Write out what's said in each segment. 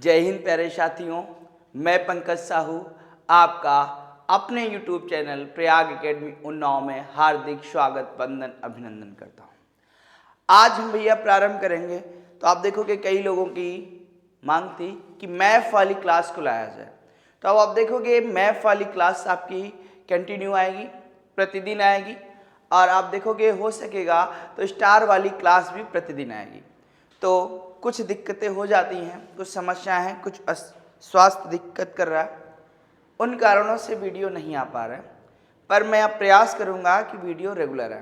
जय हिंद प्यारे साथियों, मैं पंकज साहू आपका अपने YouTube channel Prayag academy Unnao में हार्दिक स्वागत वंदन अभिनंदन करता हूँ। आज हम भैया प्रारंभ करेंगे तो आप देखो कि कई लोगों की मांग थी कि मैथ वाली क्लास को लाया जाए। तो अब आप देखोगे मैथ वाली क्लास आपकी कंटिन्यू आएगी, प्रतिदिन आएगी और आप देखोगे हो सकेगा तो स्टार वाली क्लास भी प्रतिदिन आएगी। तो कुछ दिक्कतें हो जाती हैं, कुछ समस्याएं हैं, कुछ स्वास्थ्य दिक्कत कर रहा है, उन कारणों से वीडियो नहीं आ पा रहे हैं, पर मैं अब प्रयास करूंगा कि वीडियो रेगुलर है।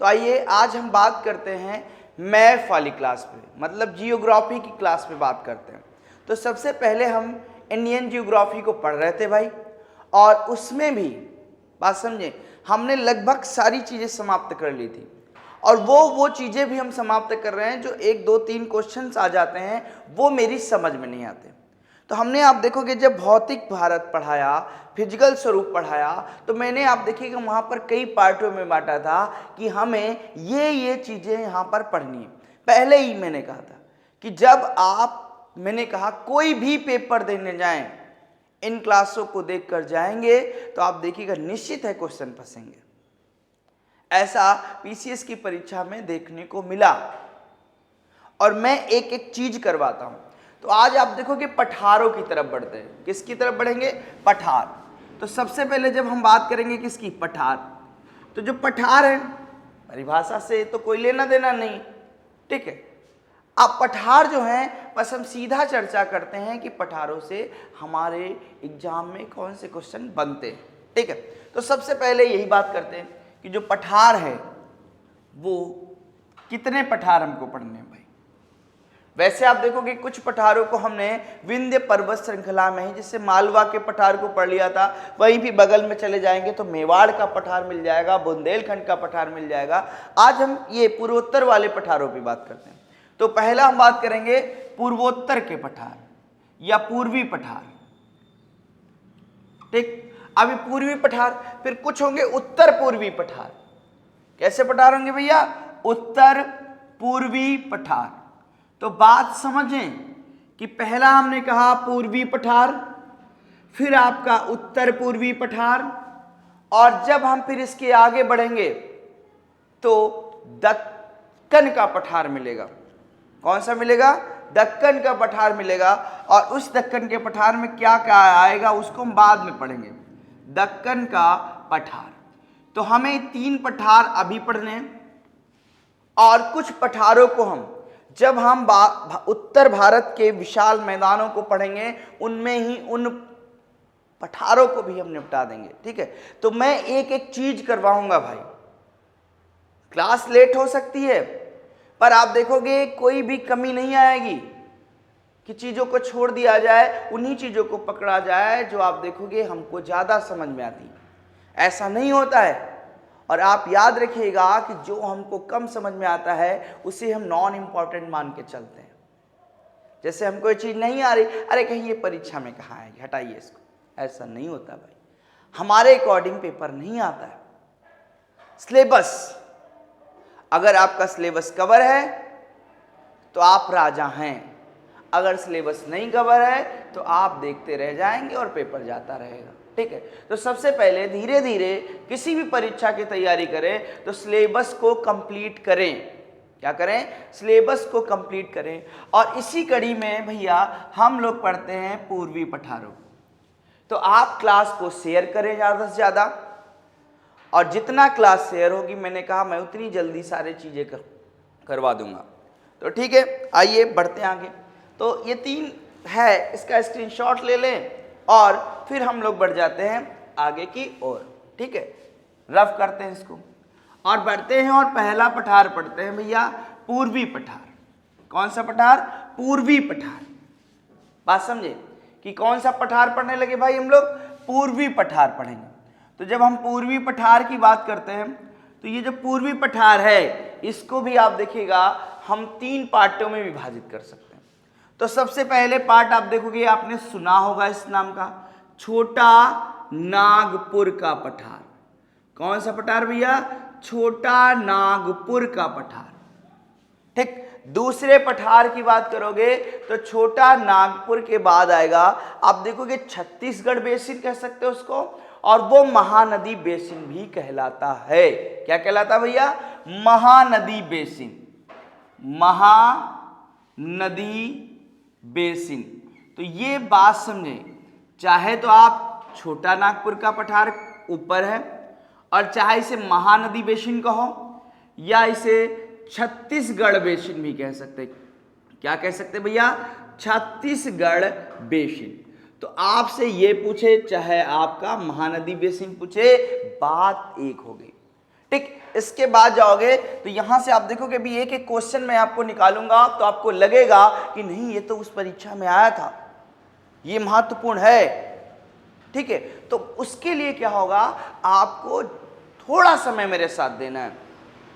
तो आइए आज हम बात करते हैं मैथ वाली क्लास पे, मतलब जियोग्राफी की क्लास पे बात करते हैं। तो सबसे पहले हम इंडियन जियोग्राफी को पढ़ रहे थे भाई, और उसमें भी बात समझे हमने लगभग सारी चीज़ें समाप्त कर ली थी, और वो चीज़ें भी हम समाप्त कर रहे हैं जो 1 2 3 क्वेश्चंस आ जाते हैं वो मेरी समझ में नहीं आते। तो हमने आप देखोगे जब भौतिक भारत पढ़ाया, फिजिकल स्वरूप पढ़ाया, तो मैंने आप देखिएगा वहाँ पर कई पार्टों में बांटा था कि हमें ये चीज़ें यहाँ पर पढ़नी है। पहले ही मैंने कहा था कि जब मैंने कहा कोई भी पेपर देने जाएं, इन क्लासों को देखकर जाएंगे तो आप देखिएगा निश्चित है क्वेश्चन फंसेंगे। ऐसा पीसीएस की परीक्षा में देखने को मिला, और मैं एक एक चीज करवाता हूं। तो आज आप देखोगे पठारों की तरफ बढ़ते हैं। किसकी तरफ बढ़ेंगे? पठार। तो सबसे पहले जब हम बात करेंगे किसकी? पठार। तो जो पठार है परिभाषा से तो कोई लेना देना नहीं, ठीक है। अब पठार जो है बस हम सीधा चर्चा करते हैं कि पठारों से हमारे एग्जाम में कौन से क्वेश्चन बनते हैं, ठीक है। तो सबसे पहले यही बात करते हैं कि जो पठार है वो कितने पठार हमको पढ़ने हैं भाई। वैसे आप देखोगे कुछ पठारों को हमने विंध्य पर्वत श्रृंखला में ही, जैसे मालवा के पठार को पढ़ लिया था, वहीं भी बगल में चले जाएंगे तो मेवाड़ का पठार मिल जाएगा, बुंदेलखंड का पठार मिल जाएगा। आज हम ये पूर्वोत्तर वाले पठारों की बात करते हैं। तो पहला हम बात करेंगे पूर्वोत्तर के पठार या पूर्वी पठार, ठीक। अभी पूर्वी पठार, फिर कुछ होंगे उत्तर पूर्वी पठार। कैसे पठार होंगे भैया? उत्तर पूर्वी पठार। तो बात समझें कि पहला हमने कहा पूर्वी पठार, फिर आपका उत्तर पूर्वी पठार, और जब हम फिर इसके आगे बढ़ेंगे तो दक्कन का पठार मिलेगा। कौन सा मिलेगा? दक्कन का पठार मिलेगा। और उस दक्कन के पठार में क्या क्या आएगा उसको हम बाद में पढ़ेंगे। दक्कन का पठार। तो हमें 3 पठार अभी पढ़ने हैं, और कुछ पठारों को हम जब हम उत्तर भारत के विशाल मैदानों को पढ़ेंगे उनमें ही उन पठारों को भी हम निपटा देंगे, ठीक है। तो मैं एक एक चीज करवाऊंगा भाई। क्लास लेट हो सकती है, पर आप देखोगे कोई भी कमी नहीं आएगी कि चीज़ों को छोड़ दिया जाए, उन्हीं चीज़ों को पकड़ा जाए जो आप देखोगे हमको ज़्यादा समझ में आती है। ऐसा नहीं होता है। और आप याद रखिएगा कि जो हमको कम समझ में आता है उसे हम नॉन इम्पॉर्टेंट मान के चलते हैं। जैसे हमको ये चीज़ नहीं आ रही, अरे कहीं ये परीक्षा में कहाँ आएगी, हटाइए इसको। ऐसा नहीं होता भाई, हमारे अकॉर्डिंग पेपर नहीं आता है। सिलेबस, अगर आपका सिलेबस कवर है तो आप राजा हैं, अगर सिलेबस नहीं कवर है तो आप देखते रह जाएंगे और पेपर जाता रहेगा, ठीक है। तो सबसे पहले धीरे धीरे किसी भी परीक्षा की तैयारी करें तो सिलेबस को कंप्लीट करें। क्या करें? सिलेबस को कंप्लीट करें। और इसी कड़ी में भैया हम लोग पढ़ते हैं पूर्वी पठारों। तो आप क्लास को शेयर करें ज़्यादा से ज़्यादा, और जितना क्लास शेयर होगी मैंने कहा मैं उतनी जल्दी सारी चीज़ें करवा दूंगा। तो ठीक है, आइए बढ़ते हैं आगे। तो ये 3 है, इसका स्क्रीनशॉट ले लें और फिर हम लोग बढ़ जाते हैं आगे की ओर, ठीक है। रफ करते हैं इसको और बढ़ते हैं, और पहला पठार पढ़ते हैं भैया पूर्वी पठार। कौन सा पठार? पूर्वी पठार। बात समझे कि कौन सा पठार पढ़ने लगे भाई हम लोग? पूर्वी पठार पढ़ेंगे। तो जब हम पूर्वी पठार की बात करते हैं तो ये जो पूर्वी पठार है इसको भी आप देखिएगा हम 3 पार्टों में विभाजित कर सकते हैं। तो सबसे पहले पार्ट आप देखोगे, आपने सुना होगा इस नाम का, छोटा नागपुर का पठार। कौन सा पठार भैया? छोटा नागपुर का पठार, ठीक। दूसरे पठार की बात करोगे तो छोटा नागपुर के बाद आएगा, आप देखोगे छत्तीसगढ़ बेसिन कह सकते हो उसको, और वो महानदी बेसिन भी कहलाता है। क्या कहलाता है भैया? Mahanadi basin, Mahanadi basin. तो ये बात समझे, चाहे तो आप छोटा नागपुर का पठार ऊपर है और चाहे इसे महानदी बेसिन कहो या इसे छत्तीसगढ़ बेसिन भी कह सकते। क्या कह सकते भैया? छत्तीसगढ़ बेसिन। तो आपसे ये पूछे चाहे आपका महानदी बेसिन पूछे, बात एक हो गई। ठीक, इसके बाद जाओगे तो यहां से आप देखोगे भी एक एक क्वेश्चन मैं आपको निकालूंगा तो आपको लगेगा कि नहीं ये तो उस परीक्षा में आया था, ये महत्वपूर्ण है। ठीक है, तो उसके लिए क्या होगा, आपको थोड़ा समय मेरे साथ देना है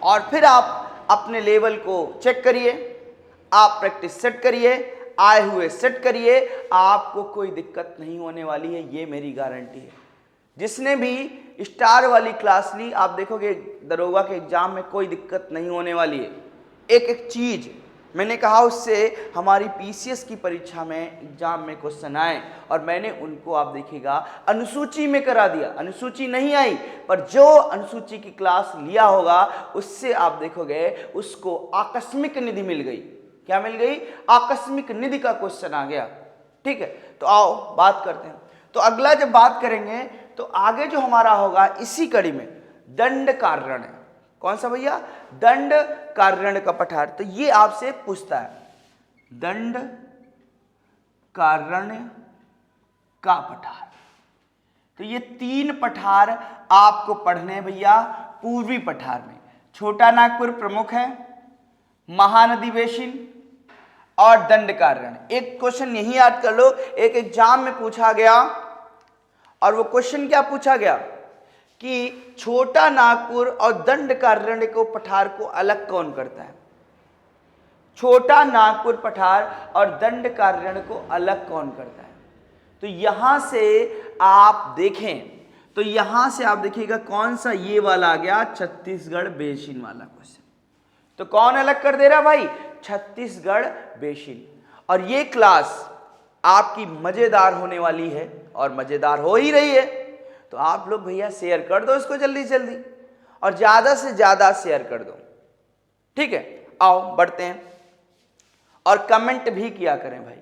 और फिर आप अपने लेवल को चेक करिए, आप प्रैक्टिस सेट करिए, आए हुए सेट करिए, आपको कोई दिक्कत नहीं होने वाली है, ये मेरी गारंटी है। जिसने भी स्टार वाली क्लास ली, आप देखोगे दरोगा के एग्जाम में कोई दिक्कत नहीं होने वाली है। एक एक चीज मैंने कहा उससे हमारी पीसीएस की परीक्षा में एग्जाम में क्वेश्चन आए और मैंने उनको आप देखिएगा अनुसूची में करा दिया। अनुसूची नहीं आई पर जो अनुसूची की क्लास लिया होगा उससे आप देखोगे उसको आकस्मिक निधि मिल गई। क्या मिल गई? आकस्मिक निधि का क्वेश्चन आ गया। ठीक है, तो आओ बात करते हैं। तो अगला जब बात करेंगे तो आगे जो हमारा होगा इसी कड़ी में दंड कारण। कौन सा भैया? दंड कारण का पठार। तो ये आपसे पूछता है दंड कारण का पठार। तो ये तीन पठार आपको पढ़ने हैं भैया पूर्वी पठार में। छोटा नागपुर प्रमुख है, महानदी बेसिन और दंड कारण। एक क्वेश्चन यही याद कर लो, एक एग्जाम में पूछा गया और वो क्वेश्चन क्या पूछा गया कि छोटा नागपुर और दंड कारण्य को पठार को अलग कौन करता है? छोटा नागपुर पठार और दंड कारण्य को अलग कौन करता है? तो यहां से आप देखें तो यहां से आप देखिएगा कौन सा ये वाला आ गया, छत्तीसगढ़ बेसिन वाला क्वेश्चन। तो कौन अलग कर दे रहा भाई? छत्तीसगढ़ बेसिन। और ये क्लास आपकी मजेदार होने वाली है और मजेदार हो ही रही है। तो आप लोग भैया शेयर कर दो इसको जल्दी जल्दी और ज्यादा से ज्यादा शेयर कर दो। ठीक है, आओ बढ़ते हैं और कमेंट भी किया करें भाई।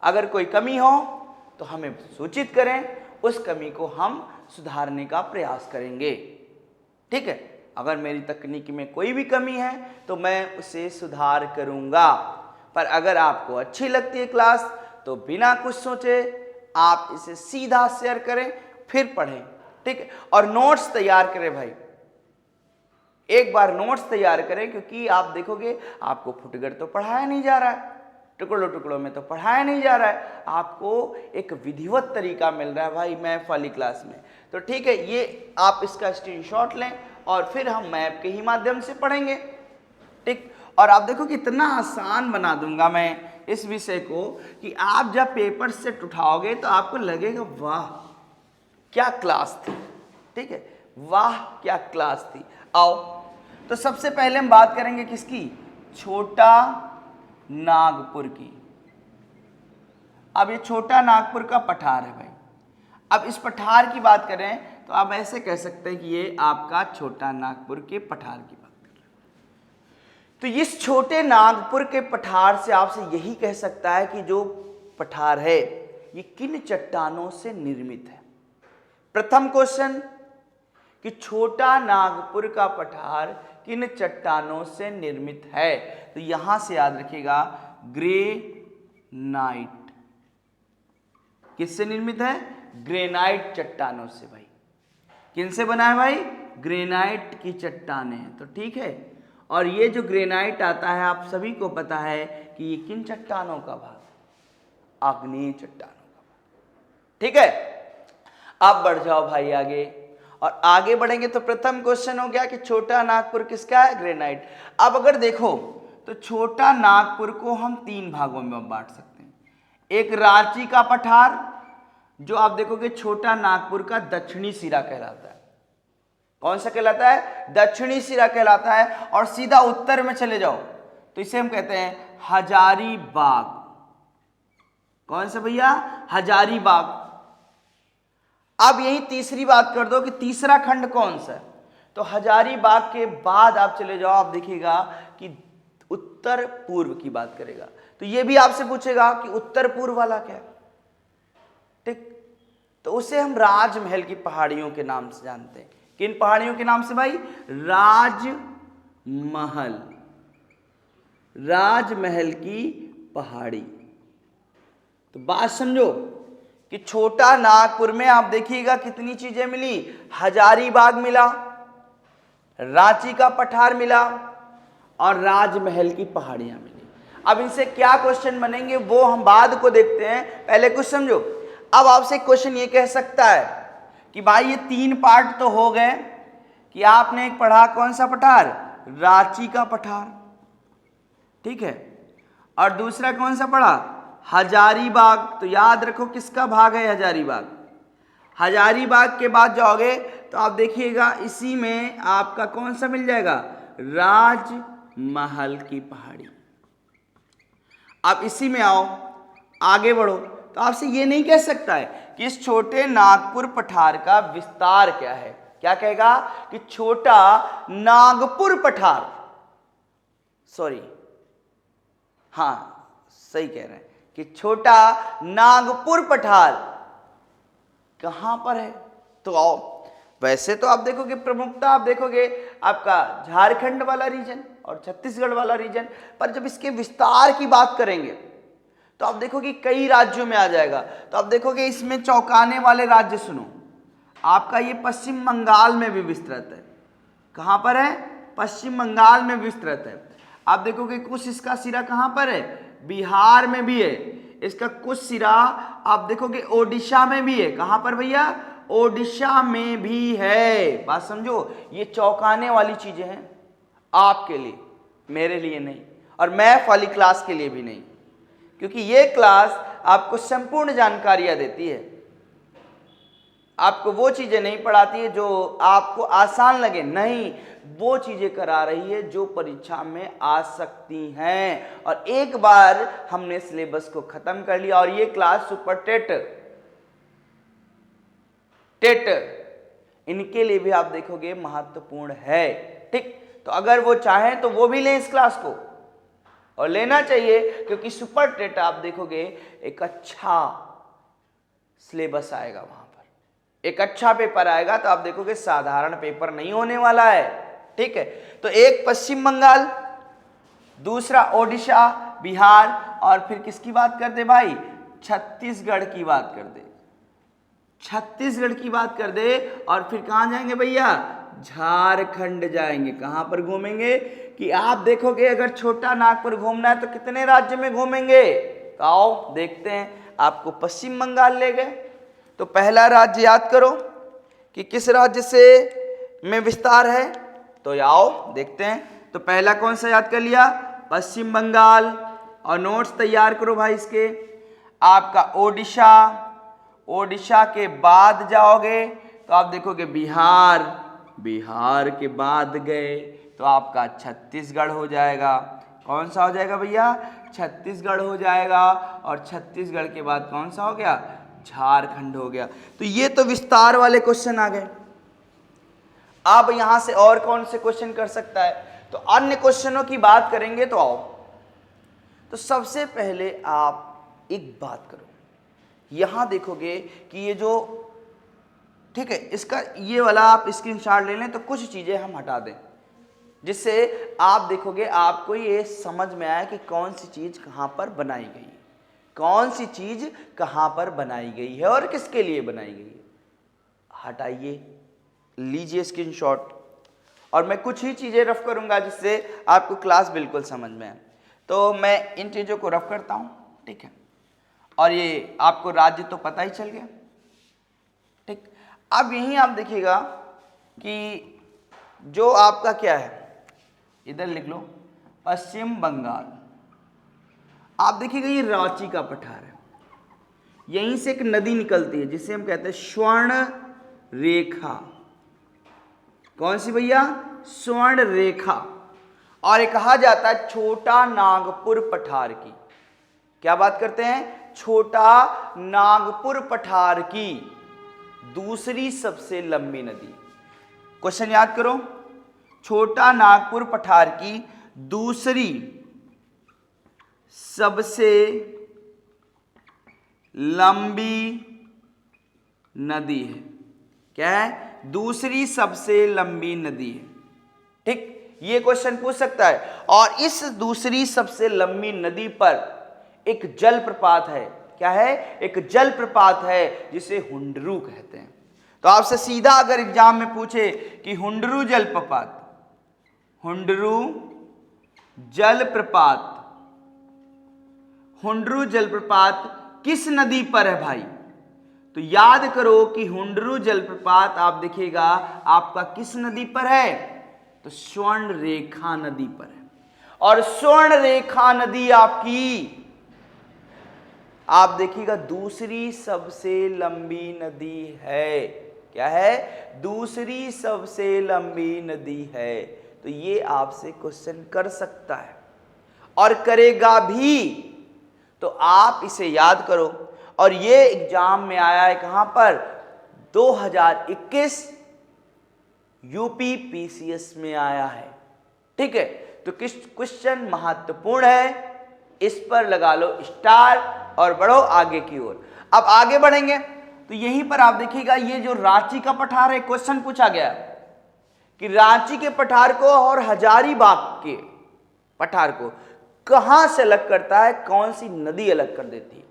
अगर कोई कमी हो तो हमें सूचित करें, उस कमी को हम सुधारने का प्रयास करेंगे। ठीक है, अगर मेरी तकनीक में कोई भी कमी है तो मैं उसे सुधार करूंगा। पर अगर आपको अच्छी लगती है क्लास तो बिना कुछ सोचे आप इसे सीधा शेयर करें, फिर पढ़ें। ठीक है, और नोट्स तैयार करें भाई। एक बार नोट्स तैयार करें क्योंकि आप देखोगे आपको फुटकर तो पढ़ाया नहीं जा रहा है, टुकड़ों टुकड़ों में तो पढ़ाया नहीं जा रहा है, आपको एक विधिवत तरीका मिल रहा है भाई मैथ वाली क्लास में। तो ठीक है, ये आप इसका स्क्रीनशॉट लें और फिर हम मैप के ही माध्यम से पढ़ेंगे। ठीक, और आप देखो कितना आसान बना दूंगा मैं इस विषय को कि आप जब पेपर सेट उठाओगे तो आपको लगेगा वाह क्या क्लास थी। ठीक है, वाह क्या क्लास थी। आओ तो सबसे पहले हम बात करेंगे किसकी? छोटा नागपुर की। अब ये छोटा नागपुर का पठार है भाई। अब इस पठार की बात करें तो आप ऐसे कह सकते हैं कि ये आपका छोटा नागपुर के पठार की बात कर रहे हैं। तो इस छोटे नागपुर के पठार से आपसे यही कह सकता है कि जो पठार है ये किन चट्टानों से निर्मित है। प्रथम क्वेश्चन कि छोटा नागपुर का पठार किन चट्टानों से निर्मित है? तो यहां से याद रखिएगा ग्रेनाइट। किससे निर्मित है? ग्रेनाइट चट्टानों से भाई। किन से बना है भाई? ग्रेनाइट की चट्टानें हैं। तो ठीक है, और ये जो ग्रेनाइट आता है आप सभी को पता है कि ये किन चट्टानों का भाग? आग्नेय चट्टानों का भाग। ठीक है, अब बढ़ जाओ भाई आगे, और आगे बढ़ेंगे तो प्रथम क्वेश्चन हो गया कि छोटा नागपुर किसका है? ग्रेनाइट। अब अगर देखो तो छोटा नागपुर को हम तीन भागों में बांट सकते हैं। एक रांची का पठार जो आप देखोगे छोटा नागपुर का दक्षिणी सिरा कहलाता है। कौन सा कहलाता है? दक्षिणी सिरा कहलाता है। और सीधा उत्तर में चले जाओ तो इसे हम कहते हैं हजारीबाग। कौन सा भैया? हजारीबाग। अब यही तीसरी बात कर दो कि तीसरा खंड कौन सा है, तो हजारीबाग के बाद आप चले जाओ, आप देखिएगा कि उत्तर पूर्व की बात करेगा। तो ये भी आपसे पूछेगा कि उत्तर पूर्व वाला क्या है, ठीक, तो उसे हम राजमहल की पहाड़ियों के नाम से जानते हैं। किन पहाड़ियों के नाम से भाई? राजमहल, राजमहल की पहाड़ी। तो बात समझो कि छोटा नागपुर में आप देखिएगा कितनी चीजें मिली, हजारीबाग मिला, रांची का पठार मिला और राजमहल की पहाड़ियां मिली। अब इनसे क्या क्वेश्चन बनेंगे वो हम बाद को देखते हैं, पहले कुछ समझो। अब आपसे क्वेश्चन ये कह सकता है कि भाई ये 3 पार्ट तो हो गए कि आपने एक पढ़ा कौन सा पठार? रांची का पठार, ठीक है, और दूसरा कौन सा पढ़ा? हजारीबाग। तो याद रखो किसका भाग है हजारीबाग। हजारीबाग के बाद जाओगे तो आप देखिएगा इसी में आपका कौन सा मिल जाएगा? राजमहल की पहाड़ी। आप इसी में आओ, आगे बढ़ो, तो आपसे ये नहीं कह सकता है कि इस छोटे नागपुर पठार का विस्तार क्या है। क्या कहेगा? कि छोटा नागपुर पठार, सॉरी, हाँ सही कह रहे हैं कि छोटा नागपुर पठार कहां पर है। तो आओ, वैसे तो आप देखोगे प्रमुखता, आप देखोगे आपका झारखंड वाला रीजन और छत्तीसगढ़ वाला रीजन, पर जब इसके विस्तार की बात करेंगे तो आप देखोगे कई राज्यों में आ जाएगा। तो आप देखोगे इसमें चौंकाने वाले राज्य सुनो, आपका ये पश्चिम बंगाल में भी विस्तृत है। कहां पर है? पश्चिम बंगाल में विस्तृत है। आप देखोगे कुछ इसका सिरा कहां पर है? बिहार में भी है। इसका कुछ सिरा आप देखोगे ओडिशा में भी है। कहां पर भैया? ओडिशा में भी है। बात समझो, ये चौंकाने वाली चीजें हैं आपके लिए, मेरे लिए नहीं, और मैथ वाली क्लास के लिए भी नहीं, क्योंकि ये क्लास आपको संपूर्ण जानकारियां देती है। आपको वो चीजें नहीं पढ़ाती है जो आपको आसान लगे, नहीं, वो चीजें करा रही है जो परीक्षा में आ सकती हैं। और एक बार हमने सिलेबस को खत्म कर लिया और ये क्लास सुपर टेट इनके लिए भी आप देखोगे महत्वपूर्ण है, ठीक। तो अगर वो चाहें तो वो भी लें इस क्लास को, और लेना चाहिए, क्योंकि सुपर टेट आप देखोगे एक अच्छा सिलेबस आएगा, वहां पर एक अच्छा पेपर आएगा। तो आप देखोगे साधारण पेपर नहीं होने वाला है, ठीक है। तो एक पश्चिम बंगाल, दूसरा ओडिशा, बिहार, और फिर किसकी बात कर दे भाई? छत्तीसगढ़ की बात कर दे, छत्तीसगढ़ की बात कर दे। और फिर कहां जाएंगे भैया? झारखंड जाएंगे। कहां पर घूमेंगे? कि आप देखोगे अगर छोटा नागपुर घूमना है तो कितने राज्य में घूमेंगे? तो आओ देखते हैं। आपको पश्चिम बंगाल ले गए तो पहला राज्य याद करो कि किस राज्य से में विस्तार है, तो आओ देखते हैं। तो पहला कौन सा याद कर लिया? पश्चिम बंगाल। और नोट्स तैयार करो भाई इसके। आपका ओडिशा, ओडिशा के बाद जाओगे तो आप देखोगे बिहार, बिहार के बाद गए तो आपका छत्तीसगढ़ हो जाएगा। कौन सा हो जाएगा भैया? छत्तीसगढ़ हो जाएगा। और छत्तीसगढ़ के बाद कौन सा हो गया? झारखंड हो गया। तो ये तो विस्तार वाले क्वेश्चन आ गए। अब यहां से और कौन से क्वेश्चन कर सकता है? तो अन्य क्वेश्चनों की बात करेंगे। तो आओ, तो सबसे पहले आप एक बात करो, यहां देखोगे कि ये जो, ठीक है, इसका ये वाला आप स्क्रीनशॉट ले लें तो कुछ चीजें हम हटा दें, जिससे आप देखोगे आपको ये समझ में आया कि कौन सी चीज कहां पर बनाई गई है, कौन सी चीज कहां पर बनाई गई है और किसके लिए बनाई गई है। हटाइए, लीजिए स्क्रीनशॉट, और मैं कुछ ही चीजें रफ करूंगा जिससे आपको क्लास बिल्कुल समझ में आए। तो मैं इन चीजों को रफ करता हूं, ठीक है। और ये आपको राज्य तो पता ही चल गया, ठीक। अब यहीं आप देखिएगा कि जो आपका क्या है, इधर लिख लो पश्चिम बंगाल। आप देखिएगा ये रांची का पठार है, यहीं से एक नदी निकलती है जिसे हम कहते हैं स्वर्ण रेखा। कौन सी भैया? स्वर्ण रेखा। और ये कहा जाता है छोटा नागपुर पठार की। क्या बात करते हैं? छोटा नागपुर पठार की दूसरी सबसे लंबी नदी। क्वेश्चन याद करो, छोटा नागपुर पठार की दूसरी सबसे लंबी नदी है। क्या है? दूसरी सबसे लंबी नदी है। ठीक, ये क्वेश्चन पूछ सकता है। और इस दूसरी सबसे लंबी नदी पर एक जलप्रपात है। क्या है? एक जलप्रपात है जिसे हुंडरू कहते हैं। तो आपसे सीधा अगर एग्जाम में पूछे कि हुंडरू जलप्रपात, हुंडरू जलप्रपात, हुंडरू जलप्रपात किस नदी पर है भाई, तो याद करो कि हुंडरू जलप्रपात आप देखिएगा आपका किस नदी पर है, तो स्वर्ण रेखा नदी पर है। और स्वर्ण रेखा नदी आपकी आप देखिएगा दूसरी सबसे लंबी नदी है। क्या है? दूसरी सबसे लंबी नदी है। तो ये आपसे क्वेश्चन कर सकता है और करेगा भी। तो आप इसे याद करो। और ये एग्जाम में आया है कहां पर? 2021 यूपी पीसीएस में आया है। ठीक है, तो किस क्वेश्चन महत्वपूर्ण है, इस पर लगा लो स्टार और बढ़ो आगे की ओर। अब आगे बढ़ेंगे तो यहीं पर आप देखिएगा ये जो रांची का पठार है, क्वेश्चन पूछा गया कि रांची के पठार को और हजारीबाग के पठार को कहां से अलग करता है, कौन सी नदी अलग कर देती है?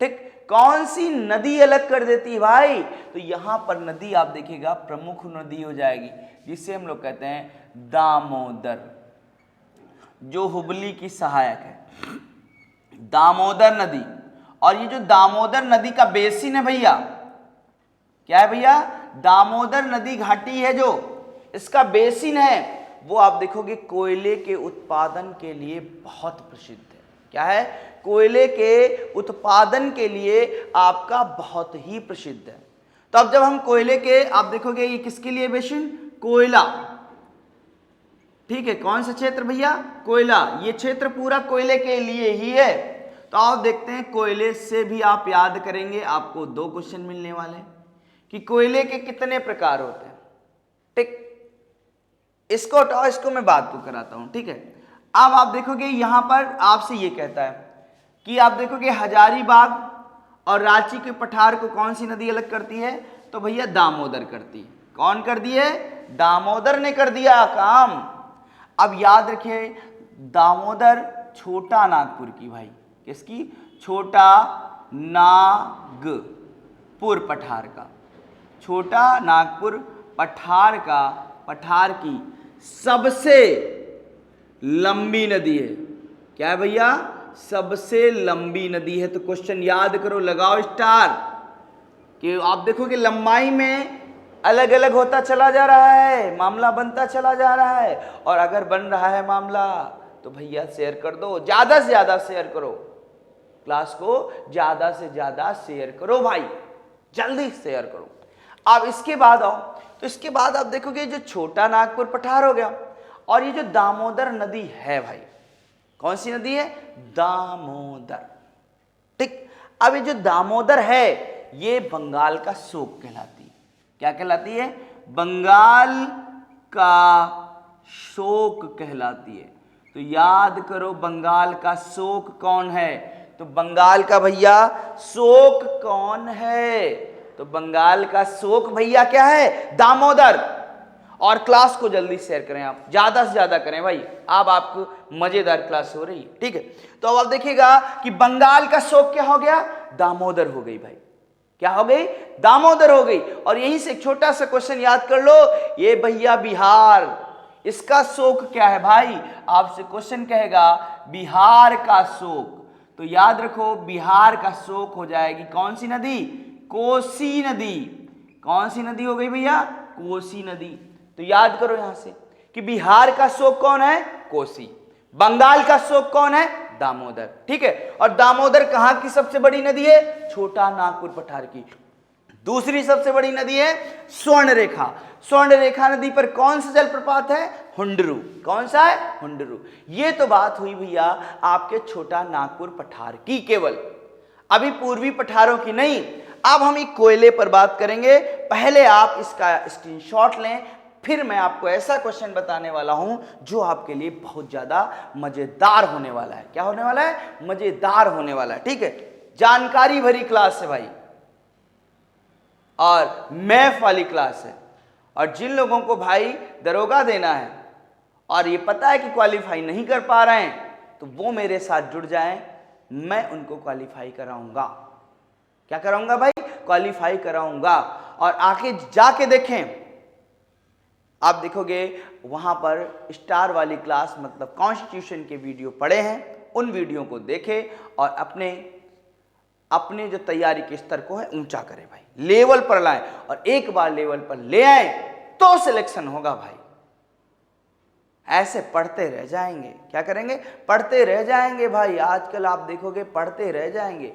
ठीक, कौन सी नदी अलग कर देती है भाई? तो यहां पर नदी आप देखिएगा प्रमुख नदी हो जाएगी जिसे हम लोग कहते हैं दामोदर, जो हुबली की सहायक है, दामोदर नदी। और ये जो दामोदर नदी का बेसिन है भैया, क्या है भैया? दामोदर नदी घाटी है जो इसका बेसिन है, वो आप देखोगे कोयले के उत्पादन के लिए बहुत प्रसिद्ध है। क्या है? कोयले के उत्पादन के लिए आपका बहुत ही प्रसिद्ध है। तो अब जब हम कोयले के, आप देखोगे ये किसके लिए बेसिन? कोयला। ठीक है, कौन सा क्षेत्र भैया? कोयला। ये क्षेत्र पूरा कोयले के लिए ही है। तो आप देखते हैं कोयले से भी आप याद करेंगे, आपको 2 क्वेश्चन मिलने वाले हैं कि कोयले के कितने प्रकार होते हैं। ठीक, इसको हटाओ, इसको मैं बात को कराता हूं। ठीक है, अब आप देखोगे यहां पर आपसे ये कहता है कि आप देखोगे हजारीबाग और रांची के पठार को कौन सी नदी अलग करती है, तो भैया दामोदर करती है। कौन कर दी है? दामोदर ने कर दिया काम। अब याद रखिए दामोदर छोटा नागपुर की, भाई किसकी? छोटा नागपुर पठार का, छोटा नागपुर पठार का, पठार की सबसे लंबी नदी है। क्या है भैया? सबसे लंबी नदी है। तो क्वेश्चन याद करो, लगाओ स्टार, कि आप देखोगे लंबाई में अलग अलग होता चला जा रहा है, मामला बनता चला जा रहा है। और अगर बन रहा है मामला तो भैया शेयर कर दो, ज्यादा से ज्यादा शेयर करो, क्लास को ज्यादा से ज्यादा शेयर करो भाई, जल्दी शेयर करो। अब इसके बाद आओ, तो इसके बाद आप देखोगे जो छोटा नागपुर पठार हो गया, और ये जो दामोदर नदी है भाई, कौन सी नदी है? दामोदर। ठीक, अब ये जो दामोदर है ये बंगाल का शोक कहलाती है। क्या कहलाती है? बंगाल का शोक कहलाती है। तो याद करो बंगाल का शोक कौन है, तो बंगाल का भैया शोक कौन है, तो बंगाल का शोक भैया क्या है? दामोदर। और क्लास को जल्दी शेयर करें, आप ज्यादा से ज्यादा करें भाई, अब आपको मजेदार क्लास हो रही है। ठीक है, तो अब आप देखिएगा कि बंगाल का शोक क्या हो गया? दामोदर हो गई भाई। क्या हो गई? दामोदर हो गई। और यहीं से एक छोटा सा क्वेश्चन याद कर लो, ये भैया बिहार, इसका शोक क्या है भाई? आपसे क्वेश्चन कहेगा बिहार का शोक, तो याद रखो बिहार का शोक हो जाएगी कौन सी नदी? कोसी नदी। कौन सी नदी हो गई भैया? कोसी नदी। तो याद करो यहां से कि बिहार का शोक कौन है? कोसी। बंगाल का शोक कौन है? दामोदर। ठीक है, और दामोदर कहां की सबसे बड़ी नदी है? छोटा नागपुर पठार की। दूसरी सबसे बड़ी नदी है स्वर्ण रेखा। स्वर्ण रेखा नदी पर कौन सा जलप्रपात है? हुंडरू। कौन सा है? हुंडरू। ये तो बात हुई भैया आपके छोटा नागपुर पठार की केवल, अभी पूर्वी पठारों की नहीं। अब हम एक कोयले पर बात करेंगे। पहले आप इसका स्क्रीनशॉट लें, फिर मैं आपको ऐसा क्वेश्चन बताने वाला हूं जो आपके लिए बहुत ज्यादा मजेदार होने वाला है। क्या होने वाला है? मजेदार होने वाला है। ठीक है, जानकारी भरी क्लास है भाई, और मैथ वाली क्लास है। और जिन लोगों को भाई दरोगा देना है और ये पता है कि क्वालिफाई नहीं कर पा रहे हैं, तो वो मेरे साथ जुड़ जाएं, मैं उनको क्वालिफाई कराऊंगा। क्या कराऊंगा भाई? क्वालिफाई कराऊंगा। और आके जाके देखें, आप देखोगे वहां पर स्टार वाली क्लास मतलब कॉन्स्टिट्यूशन के वीडियो पड़े हैं, उन वीडियो को देखें और अपने जो तैयारी के स्तर को है ऊंचा करें भाई, लेवल पर लाएं। और एक बार लेवल पर ले आए तो सिलेक्शन होगा भाई। ऐसे पढ़ते रह जाएंगे, क्या करेंगे? पढ़ते रह जाएंगे भाई। आजकल आप देखोगे पढ़ते रह जाएंगे।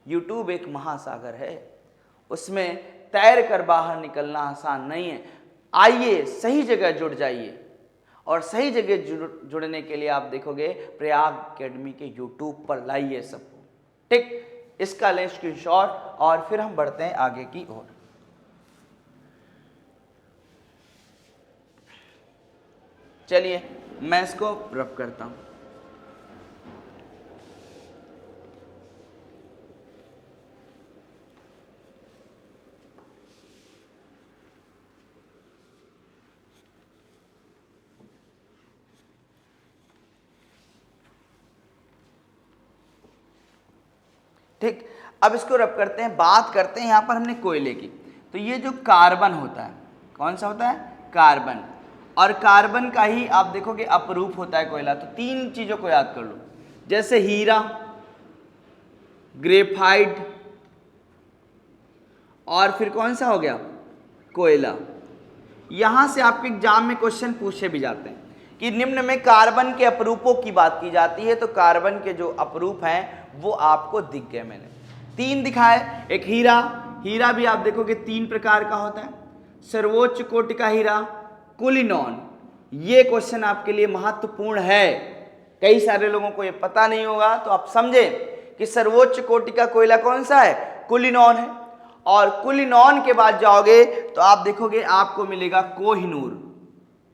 यूट्यूब एक महासागर है, उसमें तैर कर बाहर निकलना आसान नहीं है। आइए सही जगह जुड़ जाइए, और सही जगह जुड़ने के लिए आप देखोगे प्रयाग एकेडमी के यूट्यूब पर लाइए सबको। ठीक, इसका लें स्क्रीनशॉट और फिर हम बढ़ते हैं आगे की ओर। चलिए मैं इसको रब करता हूं। ठीक, अब इसको रब करते हैं। बात करते हैं यहां पर हमने कोयले की। तो ये जो कार्बन होता है, कौन सा होता है? कार्बन। और कार्बन का ही आप देखोगे अपरूप होता है कोयला। तो तीन चीजों को याद कर लो, जैसे हीरा, ग्रेफाइट, और फिर कौन सा हो गया? कोयला। यहां से आपके एग्जाम में क्वेश्चन पूछे भी जाते हैं कि निम्न में कार्बन के अपरूपों की बात की जाती है। तो कार्बन के जो अपरूप हैं वो आपको दिख गए। मैंने तीन दिखाए। एक हीरा, हीरा भी आप देखोगे तीन प्रकार का होता है। सर्वोच्च कोटि का हीरा, कुलीनॉन। ये क्वेश्चन आपके लिए महत्वपूर्ण है, कई सारे लोगों को ये पता नहीं होगा। तो आप समझें कि सर्वोच्च कोटि का कोयला कौन सा है? कुलीनॉन है। और कुलीनॉन के बाद जाओगे तो आप देखोगे आपको मिलेगा कोहिनूर,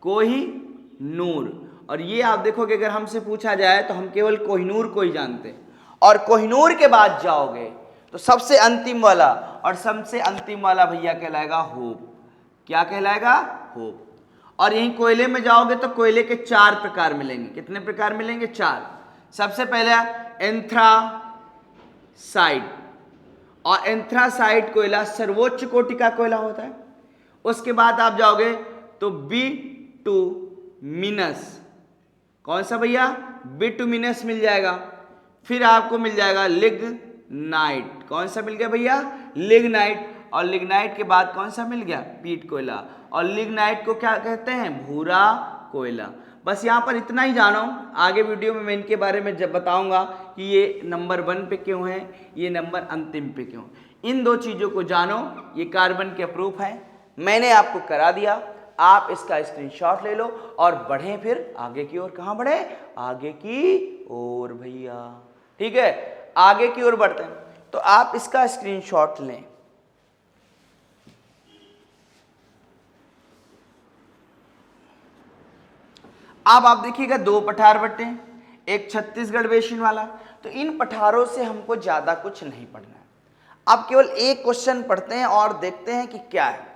कोहिनूर। और ये आप देखोगे अगर हमसे पूछा जाए तो हम केवल कोहिनूर को ही जानते हैं। और कोहिनूर के बाद जाओगे तो सबसे अंतिम वाला, और सबसे अंतिम वाला भैया कहलाएगा होप। क्या कहलाएगा? होप। और यहीं कोयले में जाओगे तो कोयले के चार प्रकार मिलेंगे। कितने प्रकार मिलेंगे? चार। सबसे पहला एंथ्रासाइट, और एंथ्रासाइट कोयला सर्वोच्च कोटि का कोयला होता है। उसके बाद आप जाओगे तो बिटुमिनस, कौन सा भैया? बिटुमिनस मिल जाएगा। फिर आपको मिल जाएगा लिग्नाइट। कौन सा मिल गया भैया? लिग्नाइट। और लिग्नाइट के बाद कौन सा मिल गया? पीट कोयला। और लिग्नाइट को क्या कहते हैं? भूरा कोयला। बस यहाँ पर इतना ही जानो, आगे वीडियो में मैं इनके बारे में जब बताऊंगा कि ये नंबर 1 पे क्यों है, ये नंबर अंतिम पे क्यों। इन दो चीज़ों को जानो, ये कार्बन के प्रूफ हैं, मैंने आपको करा दिया। आप इसका स्क्रीनशॉट ले लो और बढ़ें फिर आगे की ओर। कहाँ बढ़े? आगे की ओर भैया। ठीक है, आगे की ओर बढ़ते हैं। तो आप इसका स्क्रीनशॉट लें। अब आप देखिएगा दो पठार बटे, एक छत्तीसगढ़ बेसिन वाला। तो इन पठारों से हमको ज्यादा कुछ नहीं पढ़ना है। अब केवल एक क्वेश्चन पढ़ते हैं और देखते हैं कि क्या है।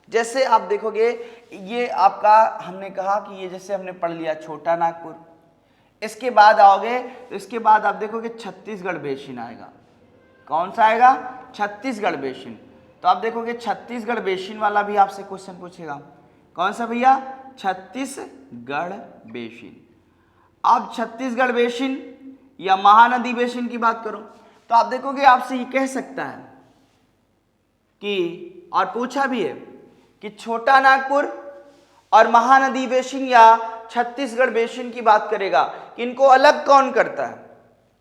जैसे आप देखोगे ये आपका, हमने कहा कि ये जैसे हमने पढ़ लिया छोटा नागपुर, इसके बाद आओगे तो इसके बाद आप देखोगे छत्तीसगढ़ बेसिन आएगा। कौन सा आएगा? छत्तीसगढ़ बेसिन। तो आप देखोगे छत्तीसगढ़ बेसिन वाला भी आपसे क्वेश्चन पूछेगा। कौन सा भैया? छत्तीसगढ़ बेसिन। अब छत्तीसगढ़ बेसिन या महानदी बेसिन की बात करो तो आप देखोगे आपसे ये कह सकता है कि, और पूछा भी है कि छोटा नागपुर और महानदी बेसिन या छत्तीसगढ़ बेसिन की बात करेगा कि इनको अलग कौन करता है?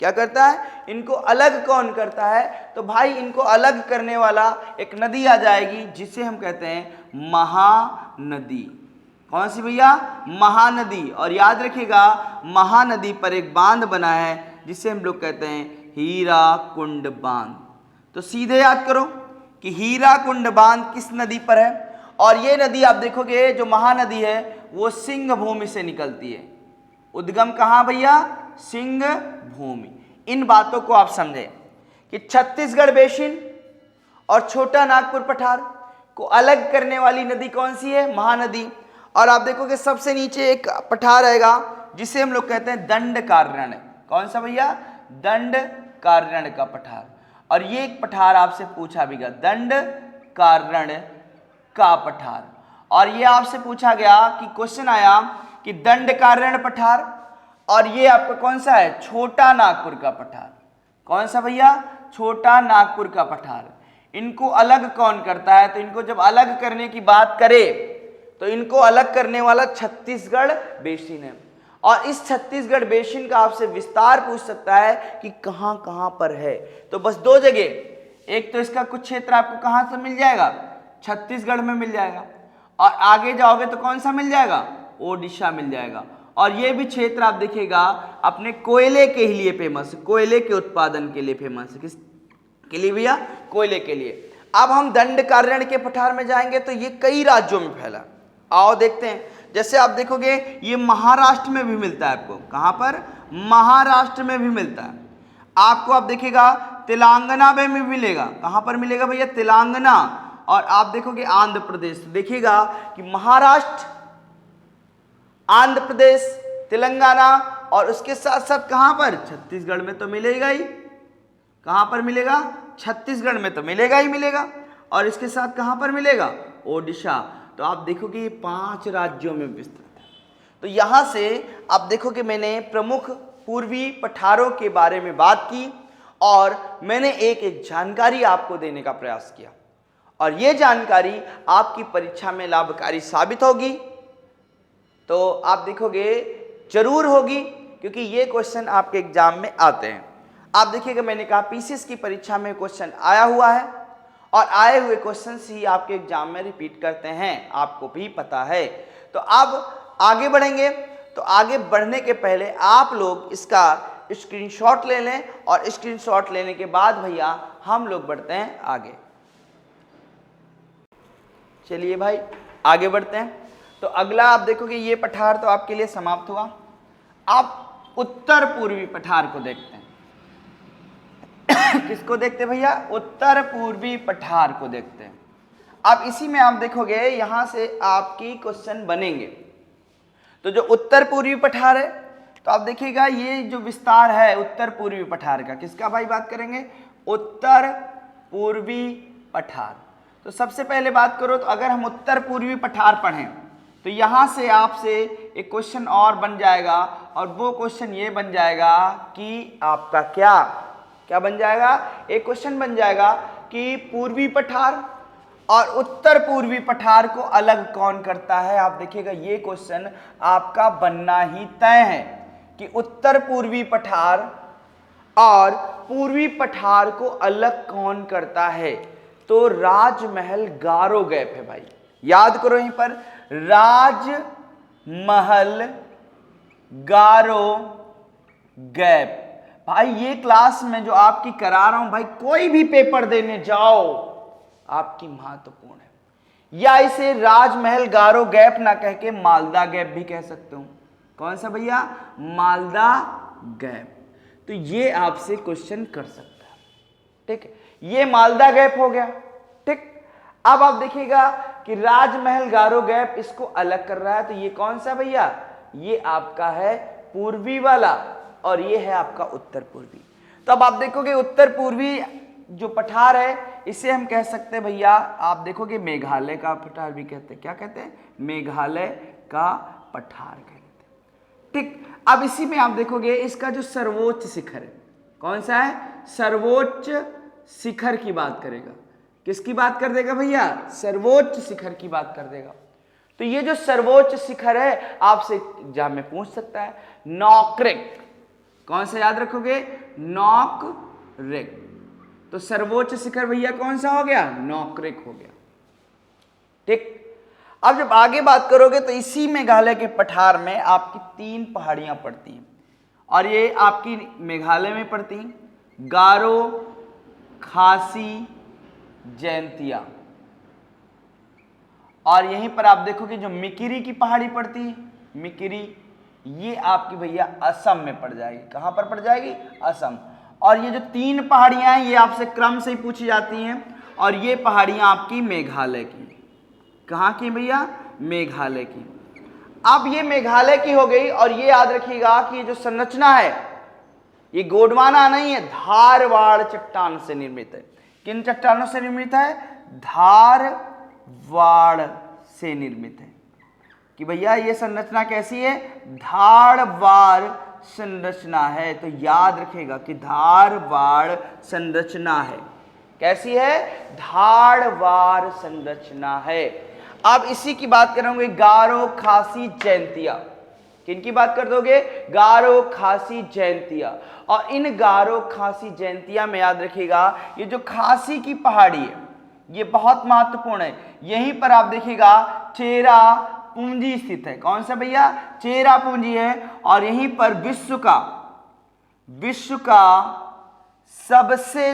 क्या करता है? इनको अलग कौन करता है? तो भाई इनको अलग करने वाला एक नदी आ जाएगी जिसे हम कहते हैं महानदी। कौन सी भैया? महानदी। और याद रखिएगा महानदी पर एक बांध बना है जिसे हम लोग कहते हैं हीराकुंड बांध। तो सीधे याद करो कि हीराकुंड बांध किस नदी पर है, और ये नदी आप देखोगे जो महानदी है वो सिंह भूमि से निकलती है। उद्गम कहाँ भैया? सिंह भूमि। इन बातों को आप समझें कि छत्तीसगढ़ बेसिन और छोटा नागपुर पठार को अलग करने वाली नदी कौन सी है? महानदी। और आप देखोगे सबसे नीचे एक पठार आएगा जिसे हम लोग कहते हैं दंडकारण्य। कौन सा भैया? दंडकारण्य का पठार। और ये एक पठार आपसे पूछा भी गया, दंडकारण्य का पठार। और ये आपसे पूछा गया कि क्वेश्चन आया कि दंडकारण्य पठार और ये आपका कौन सा है? छोटा नागपुर का पठार। कौन सा भैया? छोटा नागपुर का पठार। इनको अलग कौन करता है? तो इनको जब अलग करने की बात करें तो इनको अलग करने वाला छत्तीसगढ़ बेसिन है। और इस छत्तीसगढ़ बेसिन का आपसे विस्तार पूछ सकता है कि कहां कहां पर है। तो बस दो जगह, एक तो इसका कुछ क्षेत्र आपको कहां से मिल जाएगा? छत्तीसगढ़ में मिल जाएगा, और आगे जाओगे तो कौन सा मिल जाएगा? ओडिशा मिल जाएगा। और ये भी क्षेत्र आप देखिएगा अपने कोयले के लिए फेमस है, कोयले के उत्पादन के लिए फेमस है। किस के लिए भैया? कोयले के लिए। अब हम दंडकारण्य के पठार में जाएंगे तो ये कई राज्यों में फैला। आओ देखते हैं। जैसे आप देखोगे ये महाराष्ट्र में भी मिलता है आपको। कहां पर? महाराष्ट्र में भी मिलता है आपको। आप देखिएगा तेलंगाना में भी मिलेगा। कहां पर मिलेगा भैया? तेलंगाना। और आप देखोगे आंध्र प्रदेश। देखिएगा कि महाराष्ट्र, आंध्र प्रदेश, तेलंगाना और उसके साथ साथ कहां पर? छत्तीसगढ़ में तो मिलेगा ही। कहां पर मिलेगा? छत्तीसगढ़ में तो मिलेगा ही मिलेगा। और इसके साथ कहां पर मिलेगा? ओडिशा। तो आप देखोगे ये 5 राज्यों में विस्तृत है। तो यहां से आप देखोगे मैंने प्रमुख पूर्वी पठारों के बारे में बात की और मैंने एक एक जानकारी आपको देने का प्रयास किया, और ये जानकारी आपकी परीक्षा में लाभकारी साबित होगी। तो आप देखोगे जरूर होगी, क्योंकि ये क्वेश्चन आपके एग्जाम में आते हैं। आप देखिएगा मैंने कहा पीसीएस की परीक्षा में क्वेश्चन आया हुआ है, और आए हुए क्वेश्चन ही आपके एग्जाम में रिपीट करते हैं, आपको भी पता है। तो अब आगे बढ़ेंगे। तो आगे बढ़ने के पहले आप लोग इसका स्क्रीनशॉट ले लें, और स्क्रीनशॉट लेने के बाद भैया हम लोग बढ़ते हैं आगे। चलिए भाई आगे बढ़ते हैं। तो अगला आप देखोगे ये पठार तो आपके लिए समाप्त हुआ। आप उत्तर पूर्वी पठार को देखते हैं। किसको देखते हैं भैया? उत्तर पूर्वी पठार को देखते हैं। अब इसी में आप देखोगे यहां से आपकी क्वेश्चन बनेंगे। तो जो उत्तर पूर्वी पठार है, तो आप देखिएगा ये जो विस्तार है उत्तर पूर्वी पठार का, किसका भाई बात करेंगे? उत्तर पूर्वी पठार। तो सबसे पहले बात करो तो अगर हम उत्तर पूर्वी पठार पढ़ें तो यहां से आपसे एक क्वेश्चन और बन जाएगा, और वो क्वेश्चन ये बन जाएगा कि आपका क्या बन जाएगा? एक क्वेश्चन बन जाएगा कि पूर्वी पठार और उत्तर पूर्वी पठार को अलग कौन करता है। आप देखिएगा ये क्वेश्चन आपका बनना ही तय है कि उत्तर पूर्वी पठार और पूर्वी पठार को अलग कौन करता है। तो राजमहल गारो गैप है भाई, याद करो यहीं पर, राजमहल गारो गैप। भाई ये क्लास में जो आपकी करा रहा हूं भाई, कोई भी पेपर देने जाओ आपकी महत्वपूर्ण है, या इसे राजमहल गारो गैप ना कह के मालदा गैप भी कह सकते हो। कौन सा भैया? मालदा गैप। तो ये आपसे क्वेश्चन कर सकता है, ठीक है। ये मालदा गैप हो गया, ठीक। अब आप देखिएगा कि राजमहल गारो गैप इसको अलग कर रहा है, तो ये कौन सा भैया? ये आपका है पूर्वी वाला, और ये है आपका उत्तर पूर्वी। तो अब आप देखोगे उत्तर पूर्वी जो पठार है इसे हम कह सकते हैं भैया, आप देखोगे मेघालय का पठार भी कहते हैं। क्या कहते हैं? मेघालय का पठार कहते हैं, ठीक। अब इसी में आप देखोगे इसका जो सर्वोच्च शिखर है, कौन सा है? सर्वोच्च शिखर की बात करेगा। किसकी बात कर देगा भैया? सर्वोच्च शिखर की बात कर देगा। तो ये जो सर्वोच्च शिखर है आपसे एग्जाम में पूछ सकता है, नॉकरेक। कौन सा याद रखोगे? नॉकरेक। तो सर्वोच्च शिखर भैया कौन सा हो गया? नॉकरेक हो गया, ठीक। अब जब आगे बात करोगे तो इसी मेघालय के पठार में आपकी 3 पहाड़ियां पड़ती हैं और ये आपकी मेघालय में पड़ती हैं, गारो, खासी, जैंतिया। और यहीं पर आप देखोगे जो मिकिरी की पहाड़ी पड़ती है, मिकिरी, ये आपकी भैया असम में पड़ जाएगी। कहां पर पड़ जाएगी? असम। और ये जो 3 पहाड़ियां हैं ये आपसे क्रम से ही पूछी जाती हैं और ये पहाड़ियां आपकी मेघालय की। कहां की भैया? मेघालय की। अब ये मेघालय की हो गई और ये याद रखिएगा कि ये जो संरचना है ये गोंडवाना नहीं है, धारवाड़ चट्टान से निर्मित है। किन चट्टानों से निर्मित है? धारवाड़ से निर्मित है। कि भैया ये संरचना कैसी है? धारवाड़ संरचना है। तो याद रखेगा कि धारवाड़ संरचना है। कैसी है? धारवाड़ संरचना है। अब इसी की बात करेंगे गारो, खासी, जैंतिया। किनकी बात कर दोगे? गारो, खासी, जैंतिया। और इन गारो, खासी, जैंतिया में याद रखिएगा ये जो खासी की पहाड़ी है ये बहुत महत्वपूर्ण है। यहीं पर आप देखिएगा चेरा पूंजी स्थित है। कौन सा भैया? चेरा पूंजी है। और यहीं पर विश्व का सबसे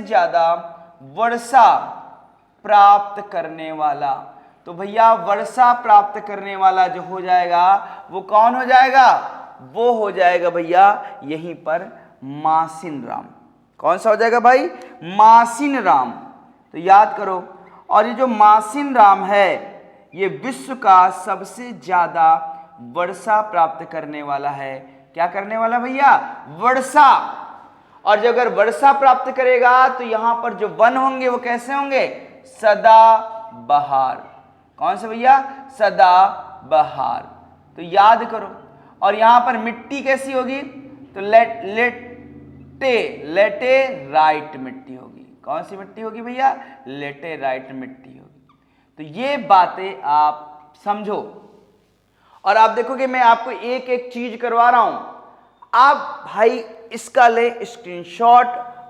ज्यादा वर्षा प्राप्त करने वाला, तो भैया वर्षा प्राप्त करने वाला जो हो जाएगा वो कौन हो जाएगा? वो हो जाएगा भैया यहीं पर मासिनराम। कौन सा हो जाएगा भाई? मासिनराम। तो याद करो। और ये जो मासिनराम है ये विश्व का सबसे ज्यादा वर्षा प्राप्त करने वाला है। क्या करने वाला भैया? वर्षा। और जो अगर वर्षा प्राप्त करेगा तो यहां पर जो वन होंगे वो कैसे होंगे? सदाबहार। कौन से भैया? सदाबहार। तो याद करो। और यहां पर मिट्टी कैसी होगी? तो लेटेराइट मिट्टी होगी। कौन सी मिट्टी होगी भैया? लेटेराइट मिट्टी होगी। तो ये बातें आप समझो। और आप देखोगे मैं आपको एक एक चीज करवा रहा हूं, आप भाई इसका ले स्क्रीनशॉट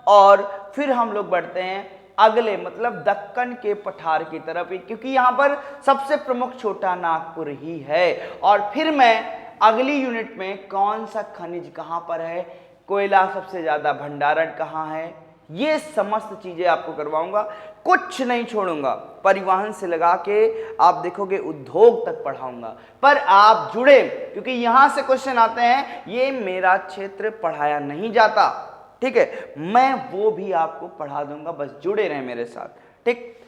और फिर हम लोग बढ़ते हैं अगले मतलब दक्कन के पठार की तरफ, क्योंकि यहां पर सबसे प्रमुख छोटा नागपुर ही है। और फिर मैं अगली यूनिट में कौन सा खनिज कहां पर है, कोयला सबसे ज्यादा भंडारण कहां है, ये समस्त चीजें आपको करवाऊंगा। कुछ नहीं छोड़ूंगा, परिवहन से लगा के आप देखोगे उद्योग तक पढ़ाऊंगा। पर आप जुड़े, क्योंकि यहां से क्वेश्चन आते हैं, ये मेरा क्षेत्र पढ़ाया नहीं जाता, ठीक है, मैं वो भी आपको पढ़ा दूंगा, बस जुड़े रहें मेरे साथ, ठीक।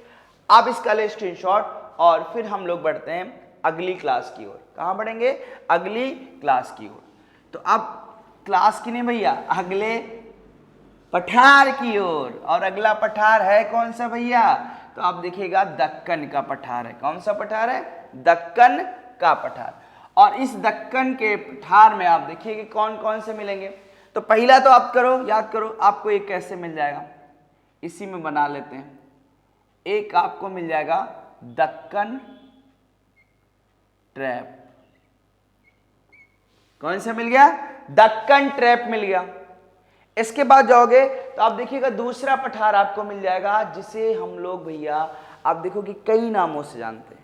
आप इसका ले स्क्रीनशॉट और फिर हम लोग बढ़ते हैं अगली क्लास की ओर। कहां बढ़ेंगे? अगली क्लास की ओर। तो अब क्लास की नहीं भैया, अगले पठार की ओर। और अगला पठार है कौन सा भैया? तो आप देखिएगा दक्कन का पठार है। कौन सा पठार है? दक्कन का पठार। और इस दक्कन के पठार में आप देखिए कि कौन कौन से मिलेंगे। तो पहला तो आप करो, याद करो, आपको एक कैसे मिल जाएगा, इसी में बना लेते हैं। एक आपको मिल जाएगा दक्कन ट्रैप। कौन सा मिल गया? दक्कन ट्रैप मिल गया। इसके बाद जाओगे तो आप देखिएगा दूसरा पठार आपको मिल जाएगा, जिसे हम लोग भैया आप देखोगे कई नामों से जानते हैं।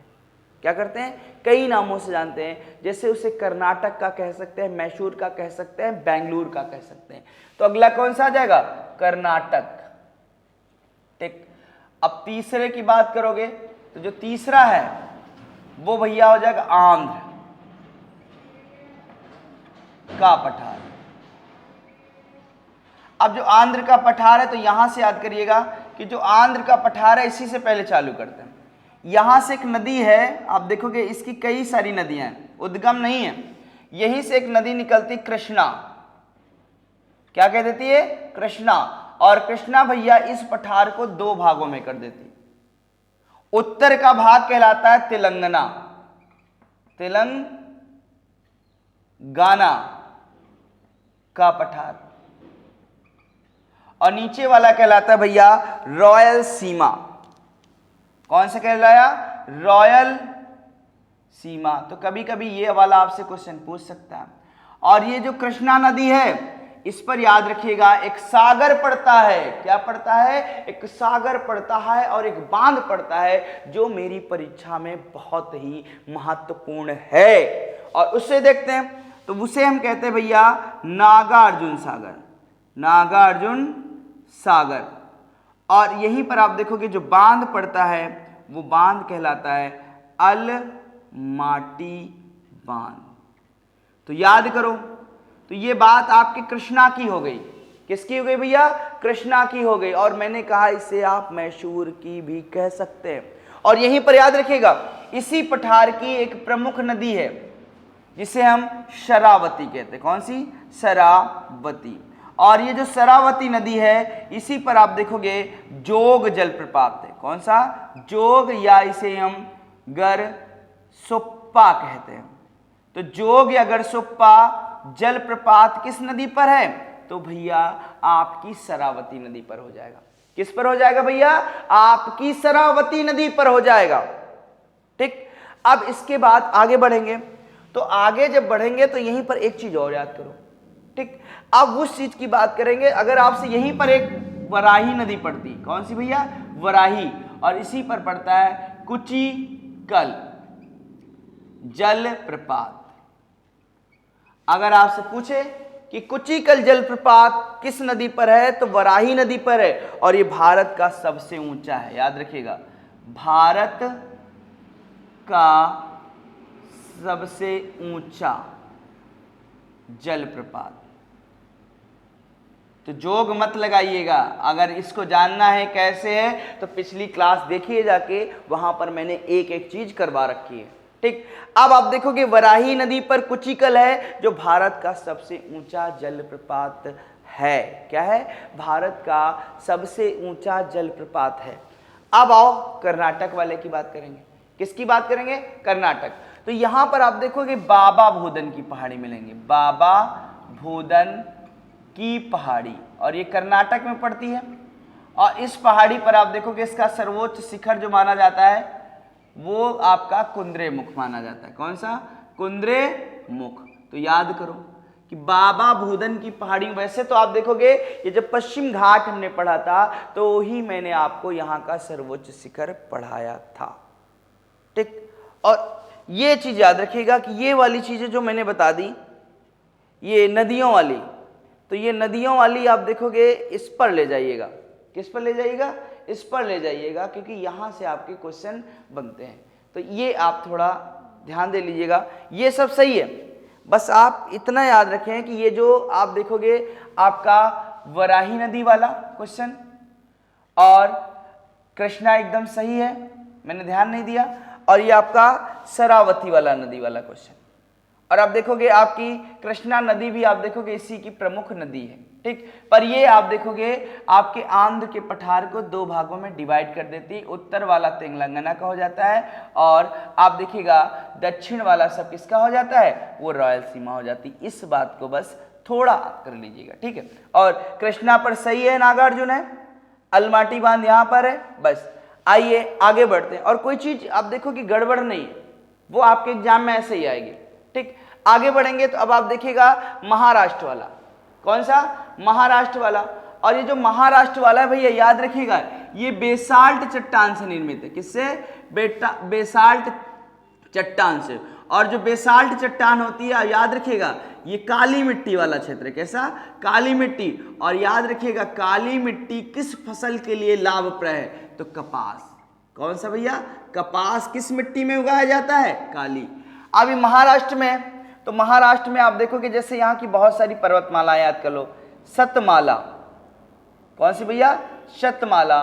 क्या करते हैं? कई नामों से जानते हैं। जैसे उसे कर्नाटक का कह सकते हैं, मैसूर का कह सकते हैं, बेंगलुरु का कह सकते हैं। तो अगला कौन सा आ जाएगा? कर्नाटक, ठीक। अब तीसरे की बात करोगे तो जो तीसरा है वो भैया हो जाएगा आंध्र का पठार। अब जो आंध्र का पठार है तो यहां से याद करिएगा कि जो आंध्र का पठार है इसी से पहले चालू करते हैं। यहां से एक नदी है, आप देखोगे इसकी कई सारी नदियां हैं, उद्गम नहीं है। यहीं से एक नदी निकलती कृष्णा। क्या कह देती है? कृष्णा। और कृष्णा भैया इस पठार को दो भागों में कर देती। उत्तर का भाग कहलाता है तेलंगाना, तेलंगाना का पठार, और नीचे वाला कहलाता है भैया रॉयल सीमा। कौन सा कहलाया? रॉयल सीमा। तो कभी कभी ये वाला आपसे क्वेश्चन पूछ सकता है। और ये जो कृष्णा नदी है इस पर याद रखिएगा एक सागर पड़ता है। क्या पड़ता है? एक सागर पड़ता है और एक बांध पड़ता है जो मेरी परीक्षा में बहुत ही महत्वपूर्ण है। और उससे देखते हैं तो उसे हम कहते हैं भैया नागार्जुन सागर। नागार्जुन सागर। और यहीं पर आप देखोगे जो बांध पड़ता है वो बांध कहलाता है अलमाटी बांध। तो याद करो, तो ये बात आपकी कृष्णा की हो गई। किसकी हो गई भैया? कृष्णा की हो गई। और मैंने कहा इसे आप मैसूर की भी कह सकते हैं। और यहीं पर याद रखिएगा इसी पठार की एक प्रमुख नदी है जिसे हम शरावती कहते हैं। कौन सी? शरावती। और ये जो शरावती नदी है इसी पर आप देखोगे जोग जलप्रपात है। कौन सा? जोग, या इसे हम गरसुप्पा कहते हैं। तो जोग या गरसुप्पा जलप्रपात किस नदी पर है? तो भैया आपकी शरावती नदी पर हो जाएगा। किस पर हो जाएगा भैया? आपकी शरावती नदी पर हो जाएगा। ठीक। अब इसके बाद आगे बढ़ेंगे, तो आगे जब बढ़ेंगे तो यहीं पर एक चीज और याद करो। ठीक। अब उस चीज की बात करेंगे, अगर आपसे यहीं पर एक वराही नदी पड़ती। कौन सी भैया? वराही। और इसी पर पड़ता है कुचिकल जलप्रपात। अगर आपसे पूछे कि कुचिकल जलप्रपात किस नदी पर है तो वराही नदी पर है। और ये भारत का सबसे ऊंचा है। याद रखिएगा भारत का सबसे ऊंचा जलप्रपात। तो जोग मत लगाइएगा, अगर इसको जानना है कैसे है तो पिछली क्लास देखिए जाके, वहां पर मैंने एक एक चीज करवा रखी है। ठीक। अब आप देखोगे वराही नदी पर कुचिकल है जो भारत का सबसे ऊंचा जलप्रपात है। क्या है? भारत का सबसे ऊंचा जलप्रपात है। अब आओ कर्नाटक वाले की बात करेंगे। किसकी बात करेंगे? कर्नाटक। तो यहां पर आप देखोगे बाबा भूदन की पहाड़ी मिलेंगे। बाबा भूदन की पहाड़ी, और ये कर्नाटक में पड़ती है। और इस पहाड़ी पर आप देखोगे इसका सर्वोच्च शिखर जो माना जाता है वो आपका कुंद्रेमुख माना जाता है। कौन सा? कुंद्रेमुख। तो याद करो कि बाबा भूदन की पहाड़ी, वैसे तो आप देखोगे ये जब पश्चिम घाट हमने पढ़ा था तो ही मैंने आपको यहाँ का सर्वोच्च शिखर पढ़ाया था। ठीक। और ये चीज याद रखिएगा कि ये वाली चीजें जो मैंने बता दी ये नदियों वाली, तो ये नदियों वाली आप देखोगे इस पर ले जाइएगा। किस पर ले जाइएगा? इस पर ले जाइएगा, क्योंकि यहां से आपके क्वेश्चन बनते हैं। तो ये आप थोड़ा ध्यान दे लीजिएगा। ये सब सही है, बस आप इतना याद रखें कि ये जो आप देखोगे आपका वराही नदी वाला क्वेश्चन और कृष्णा एकदम सही है, मैंने ध्यान नहीं दिया। और ये आपका शरावती वाला नदी वाला क्वेश्चन। और आप देखोगे आपकी कृष्णा नदी भी आप देखोगे इसी की प्रमुख नदी है। ठीक। पर ये आप देखोगे आपके आंध्र के पठार को दो भागों में डिवाइड कर देती है। उत्तर वाला तेलंगाना का हो जाता है और आप देखिएगा दक्षिण वाला सब किसका हो जाता है? वो रायलसीमा हो जाती। इस बात को बस थोड़ा कर लीजिएगा। ठीक है। और कृष्णा पर सही है, नागार्जुन है, अलमाटी बांध यहां पर है। बस आइए आगे बढ़ते हैं। और कोई चीज आप देखो कि गड़बड़ नहीं है, वो आपके एग्जाम में ऐसे ही आएगी। ठीक। आगे बढ़ेंगे तो अब आप देखिएगा महाराष्ट्र वाला। कौन सा? महाराष्ट्र वाला। और ये जो महाराष्ट्र वाला है भैया याद रखिएगा ये बेसाल्ट चट्टान से निर्मित है। किससे? बेसाल्ट चट्टान से। और जो बेसाल्ट चट्टान होती है याद रखिएगा ये काली मिट्टी वाला क्षेत्र है। कैसा? काली मिट्टी। और याद रखिएगा काली मिट्टी किस फसल के लिए लाभप्रद है? तो कपास। कौन सा भैया? कपास किस मिट्टी में उगाया जाता है? काली। अभी महाराष्ट्र में, तो महाराष्ट्र में आप देखोगे जैसे यहाँ की बहुत सारी पर्वतमाला याद कर लो। सतमाला। कौन सी भैया? शतमाला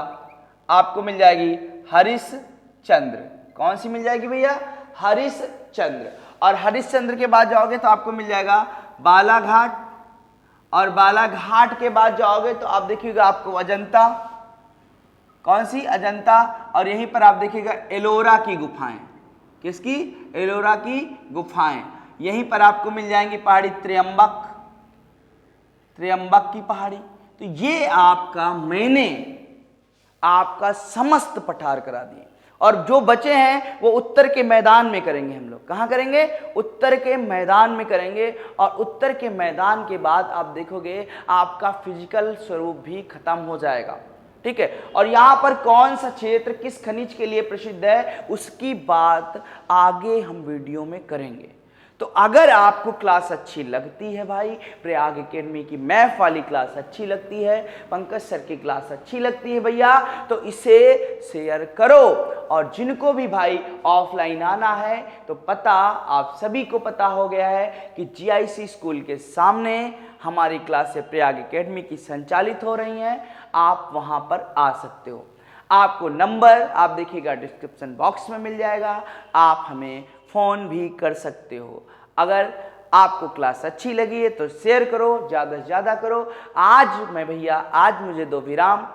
आपको मिल जाएगी। हरिश्चंद्र। कौन सी मिल जाएगी भैया? हरिश्चंद्र। और हरिश्चंद्र के बाद जाओगे तो आपको मिल जाएगा बालाघाट। और बालाघाट के बाद जाओगे तो आप देखिएगा आपको अजंता। कौन सी? अजंता। और यहीं पर आप देखिएगा एलोरा की गुफाएं। किसकी? एलोरा की गुफाएं। यहीं पर आपको मिल जाएंगी पहाड़ी त्र्यंबक। त्र्यंबक की पहाड़ी। तो ये आपका मैंने आपका समस्त पठार करा दिए। और जो बचे हैं वो उत्तर के मैदान में करेंगे। हम लोग कहाँ करेंगे? उत्तर के मैदान में करेंगे। और उत्तर के मैदान के बाद आप देखोगे आपका फिजिकल स्वरूप भी खत्म हो जाएगा, ठीक है। और यहाँ पर कौन सा क्षेत्र किस खनिज के लिए प्रसिद्ध है उसकी बात आगे हम वीडियो में करेंगे। तो अगर आपको क्लास अच्छी लगती है भाई, प्रयाग एकेडमी की मैथ वाली क्लास अच्छी लगती है, पंकज सर की क्लास अच्छी लगती है भैया, तो इसे शेयर करो। और जिनको भी भाई ऑफलाइन आना है तो पता आप सभी को पता हो गया है कि जीआईसी स्कूल के सामने हमारी क्लासें प्रयाग एकेडमी की संचालित हो रही हैं। आप वहां पर आ सकते हो। आपको नंबर आप देखिएगा डिस्क्रिप्शन बॉक्स में मिल जाएगा, आप हमें फ़ोन भी कर सकते हो। अगर आपको क्लास अच्छी लगी है तो शेयर करो, ज़्यादा से ज़्यादा करो। आज मुझे दो विराम,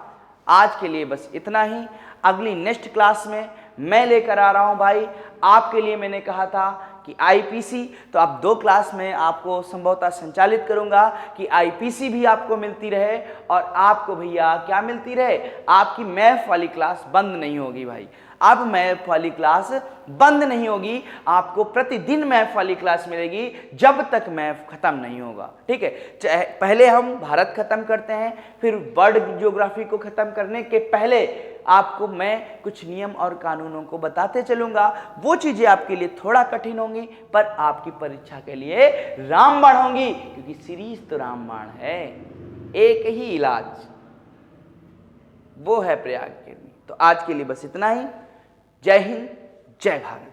आज के लिए बस इतना ही। अगली नेक्स्ट क्लास में मैं लेकर आ रहा हूँ भाई आपके लिए। मैंने कहा था कि आईपीसी, तो अब 2 क्लास में आपको संभवतः संचालित करूंगा कि आईपीसी भी आपको मिलती रहे और आपको भैया क्या मिलती रहे, आपकी मैथ वाली क्लास बंद नहीं होगी भाई। अब मैथ वाली क्लास बंद नहीं होगी, आपको प्रतिदिन मैथ वाली क्लास मिलेगी जब तक मैथ खत्म नहीं होगा, ठीक है। पहले हम भारत खत्म करते हैं, फिर वर्ल्ड ज्योग्राफी को खत्म करने के पहले आपको मैं कुछ नियम और कानूनों को बताते चलूंगा। वो चीजें आपके लिए थोड़ा कठिन होंगी पर आपकी परीक्षा के लिए रामबाण होंगी, क्योंकि सीरीज तो रामबाण है। एक ही इलाज, वो है प्रयाग एकेडमी। तो आज के लिए बस इतना ही। जय हिंद, जय भारत।